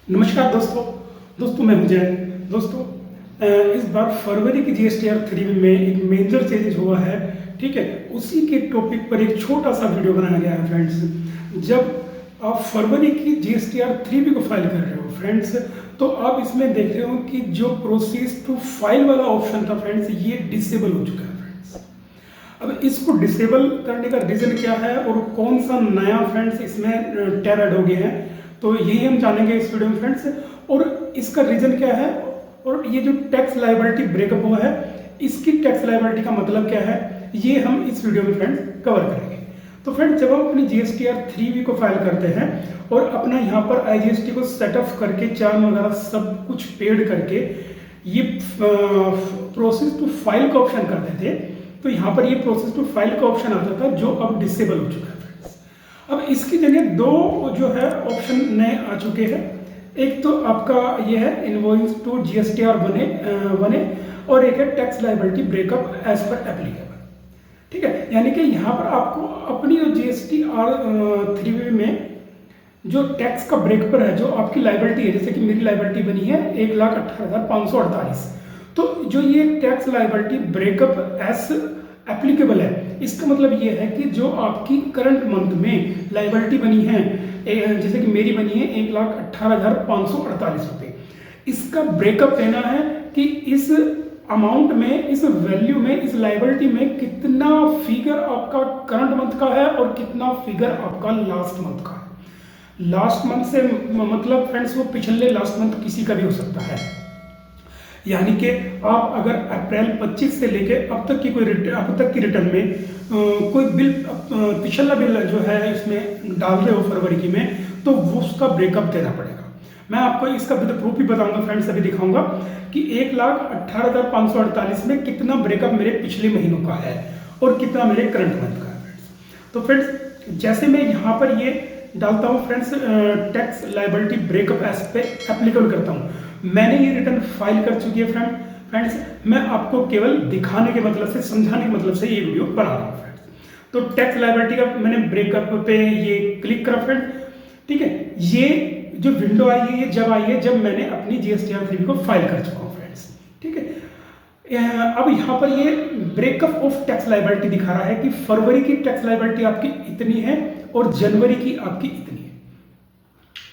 नमस्कार दोस्तों। मैं हूं जय। दोस्तों, इस बार फरवरी की जीएसटीआर 3 में एक मेजर चेंज हुआ है। ठीक है, उसी के टॉपिक पर एक छोटा सा वीडियो बनाया गया है फ्रेंड्स। जब आप फरवरी की जीएसटीआर 3 को फाइल कर रहे हो फ्रेंड्स, तो आप इसमें देख रहे हो कि जो प्रोसेस टू फाइल वाला ऑप्शन था फ्रेंड्स, ये डिसेबल हो चुका है फ्रेंड्स। अब इसको डिसेबल करने का रीजन क्या है और कौन सा नया फ्रेंड्स इसमें टैब ऐड हो गया है, तो यही हम जानेंगे इस वीडियो में फ्रेंड्स। और इसका रीजन क्या है और ये जो टैक्स लायबिलिटी ब्रेकअप हुआ है, इसकी टैक्स लायबिलिटी का मतलब क्या है, ये हम इस वीडियो में फ्रेंड्स कवर करेंगे। तो फ्रेंड्स, जब हम अपनी जीएसटीआर 3 को फाइल करते हैं और अपना यहाँ पर आईजीएसटी को सेटअप करके चार्न वगैरह सब कुछ पेड करके ये प्रोसेस टू फाइल का ऑप्शन करते थे, तो यहाँ पर ये प्रोसेस टू फाइल का ऑप्शन आता था जो अब डिसेबल हो चुका है फ्रेंड्स। अब इसकी जगह दो जो है ऑप्शन नए आ चुके हैं। एक तो आपका ये है इनवॉइस टू जीएसटीआर बने और एक है टैक्स लायबिलिटी ब्रेकअप एज पर एप्लीकेबल। ठीक है, यानी कि यहाँ पर आपको अपनी जीएसटीआर 3 में जो टैक्स का ब्रेकअप है, जो आपकी लायबिलिटी है, जैसे कि मेरी लायबिलिटी बनी है 1,18,548, तो जो ये tax liability breakup as applicable है, इसका मतलब ये है कि जो आपकी करंट मंथ में लायबिलिटी बनी है, जैसे कि मेरी बनी है 1,18,548 रुपये, इसका ब्रेकअप देना है कि इस अमाउंट में, इस वैल्यू में, इस लायबिलिटी में कितना फिगर आपका करंट मंथ का है और कितना फिगर आपका लास्ट मंथ का है। लास्ट मंथ से मतलब फ्रेंड्स वो पिछले लास्ट मंथ किसी का भी हो सकता है। यानी कि आप अगर अप्रैल 25 से लेके अब तक की रिटर्न में कोई बिल, पिछला बिल जो है इसमें डाल रहे हो फरवरी की में, तो वो उसका ब्रेकअप देना पड़ेगा। मैं आपको इसका विद प्रूफ भी बताऊंगा फ्रेंड्स, अभी दिखाऊंगा कि 1,18,548 में कितना ब्रेकअप मेरे पिछले महीनों का है और कितना मेरे करंट मंथ का है फ्रेंड्स। तो फ्रेंड्स, जैसे मैं यहाँ पर ये डालता हूँ friends, tax liability breakup as पे एप्लीकेबल करता हूँ, मैंने ये रिटर्न फाइल कर चुकी है फ्रेंड्स। मैं आपको केवल दिखाने के मतलब से, समझाने के मतलब से ये वीडियो बना रहा हूँ फ्रेंड्स। तो टैक्स लायबिलिटी का मैंने ब्रेकअप पे ये क्लिक करा फ्रेंड। ठीक है, ये जो विंडो आई है ये जब आई है जब मैंने अपनी जीएसटीआर 3 को फाइल कर चुका हूँ फ्रेंड्स। ठीक है, अब यहाँ पर ये ब्रेकअप ऑफ टैक्स लायबिलिटी दिखा रहा है कि फरवरी की टैक्स लायबिलिटी आपकी इतनी है और जनवरी की आपकी इतनी है।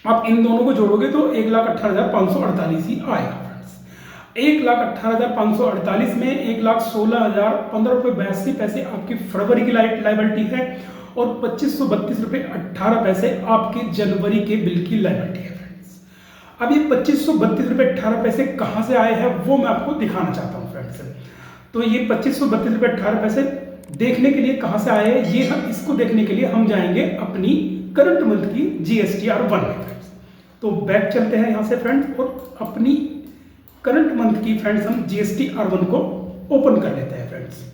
आप इन दोनों को जोड़ोगे तो 1,18,548 ही आएगा फ्रेंड्स। 1,18,548 में 1,16,015 रुपये 82 पैसे आपकी फरवरी की लायबिलिटी है और 2532 रुपये 18 पैसे आपके जनवरी के बिल की लायबिलिटी है फ्रेंड्स। अब ये 2532 रुपये 18 पैसे कहाँ से आए हैं वो मैं आपको दिखाना चाहता हूँ फ्रेंड्स। तो ये 2532 रुपये 18 पैसे देखने के लिए कहाँ से आए हैं, ये हम इसको देखने के लिए हम जाएंगे अपनी करंट मंथ की जीएसटीआर 1 में फ्रेंड्स। तो बैक चलते हैं यहाँ से फ्रेंड्स और अपनी करंट मंथ की फ्रेंड्स हम जीएसटीआर 1 को ओपन कर लेते हैं फ्रेंड्स।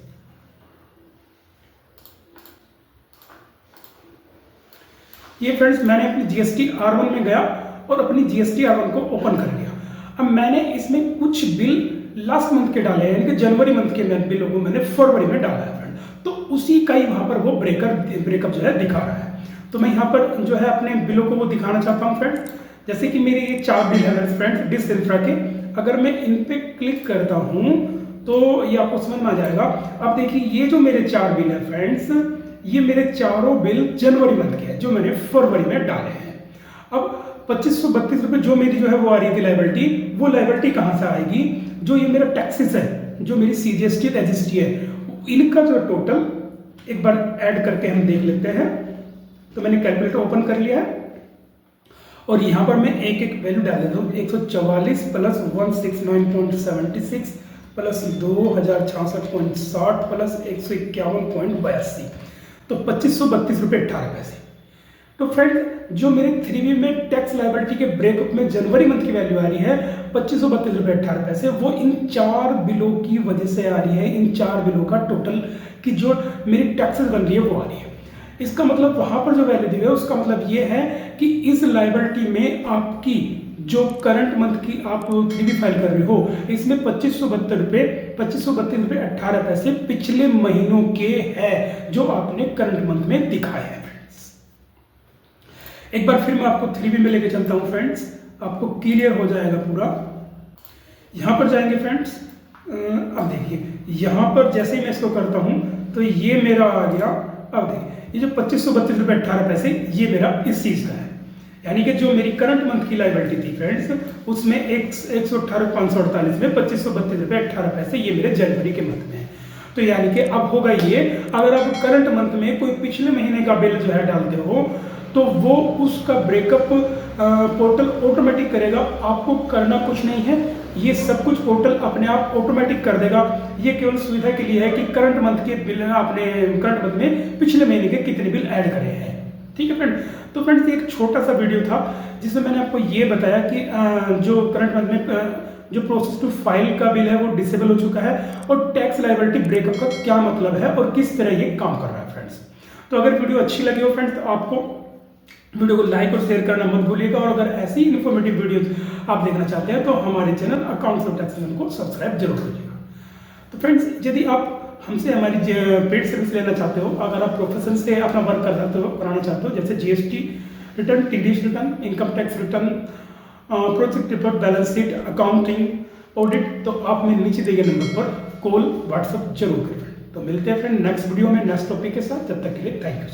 ये फ्रेंड्स, मैंने अपनी जीएसटीआर 1 में गया और अपनी जीएसटीआर 1 को ओपन कर लिया। अब मैंने इसमें कुछ बिल लास्ट मंथ के डाले हैं, यानी कि जनवरी मंथ के बिलों को मैंने फरवरी में डाला है फ्रेंड, तो उसी का ही वहां पर वो ब्रेकअप जो है दिखा रहा है। तो मैं यहाँ पर जो है अपने बिलों को वो दिखाना चाहता हूँ फ्रेंड। जैसे कि मेरे ये 4 बिल है फ्रेंड्स डिश इंफ्रा के, अगर मैं इन पे क्लिक करता हूँ तो ये आपको समझ में आ जाएगा। अब देखिए, ये जो मेरे 4 बिल है फ्रेंड्स, ये मेरे चारों बिल जनवरी मंथ के हैं जो मैंने फरवरी में डाले हैं। अब 2532 रुपये जो मेरी जो है वो आ रही थी लायबिलिटी, वो लायबिलिटी कहाँ से आएगी, जो ये मेरा टैक्सेस है, जो मेरी सीजीएसटी एसजीएसटी है, इनका जो टोटल एक बार ऐड करके हम देख लेते हैं। तो मैंने कैलकुलेटर ओपन कर लिया है और यहाँ पर मैं एक एक वैल्यू डाल देता हूँ। 144 प्लस 169.76 प्लस 2066.60 प्लस 151.82, तो 2532 रुपये 18 पैसे। तो फ्रेंड, जो मेरे 3B में टैक्स लायबिलिटी के ब्रेकअप में जनवरी मंथ की वैल्यू आ रही है 2532 रुपये 18 पैसे, वो इन 4 बिलों की वजह से आ रही है। इन 4 बिलों का टोटल की जो मेरी टैक्सेस बन रही है वो आ रही है। इसका मतलब वहां पर जो वैल्यू दी है उसका मतलब ये है कि इस लायबिलिटी में आपकी जो करंट मंथ की आप 3B फाइल कर रहे हो, इसमें 2532 रुपये 18 पैसे पिछले महीनों के हैं जो आपने करंट मंथ में दिखाए हैं फ्रेंड्स। एक बार फिर मैं आपको 3B में लेके चलता हूं फ्रेंड्स। आपको क्लियर हो जाएगा पूरा। यहाँ पर जाएंगे फ्रेंड्स, अब देखिए यहाँ पर जैसे ही मैं इसको करता हूँ तो ये मेरा आ गया। अब देखिए ये जो 2532 रुपये 18 पैसे ये मेरा इस चीज़ का है, यानी कि जो मेरी करंट मंथ की लाइबिलिटी थी फ्रेंड्स उसमें 118,548 में 2532 रुपये 18 पैसे ये मेरे जनवरी के मंथ में है। तो यानी कि अब होगा ये, अगर आप करंट मंथ में कोई पिछले महीने का बिल जो है डालते हो तो वो उसका ब्रेकअप पोर्टल ऑटोमेटिक करेगा, आपको करना कुछ नहीं है, ये सब कुछ पोर्टल अपने आप ऑटोमेटिक कर देगा। ये केवल सुविधा के लिए है कि करंट मंथ के बिल आपने करंट मंथ में पिछले महीने के कितने बिल ऐड करे हैं। ठीक है फ्रेंड, तो फ्रेंड्स एक छोटा सा वीडियो था जिसमें मैंने आपको ये बताया कि जो करंट मंथ में जो प्रोसेस टू फाइल का बिल है वो डिसेबल हो चुका है और टैक्स लायबिलिटी ब्रेकअप का क्या मतलब है और किस तरह ये काम कर रहा है फ्रेंड्स। तो अगर वीडियो अच्छी लगी हो फ्रेंड्स तो आपको वीडियो को लाइक और शेयर करना मत भूलिएगा, और अगर ऐसी इन्फॉर्मेटिव वीडियोस आप देखना चाहते हैं तो हमारे channel accounts of tax channel को सब्सक्राइब जरूर कीजिएगा। तो फ्रेंड्स यदि आप हमसे हमारी पेड सर्विस लेना चाहते हो, अगर आप प्रोफेशन से अपना वर्क कराना चाहते हो जैसे GST return, TDS return, income tax return, project report, balance sheet, accounting, audit, तो आप मेरे नीचे दिए गए नंबर पर कॉल व्हाट्सएप जरूर करें। तो मिलते हैं फ्रेंड नेक्स्ट वीडियो में नेक्स्ट टॉपिक के साथ, तब तक के लिए थैंक यू।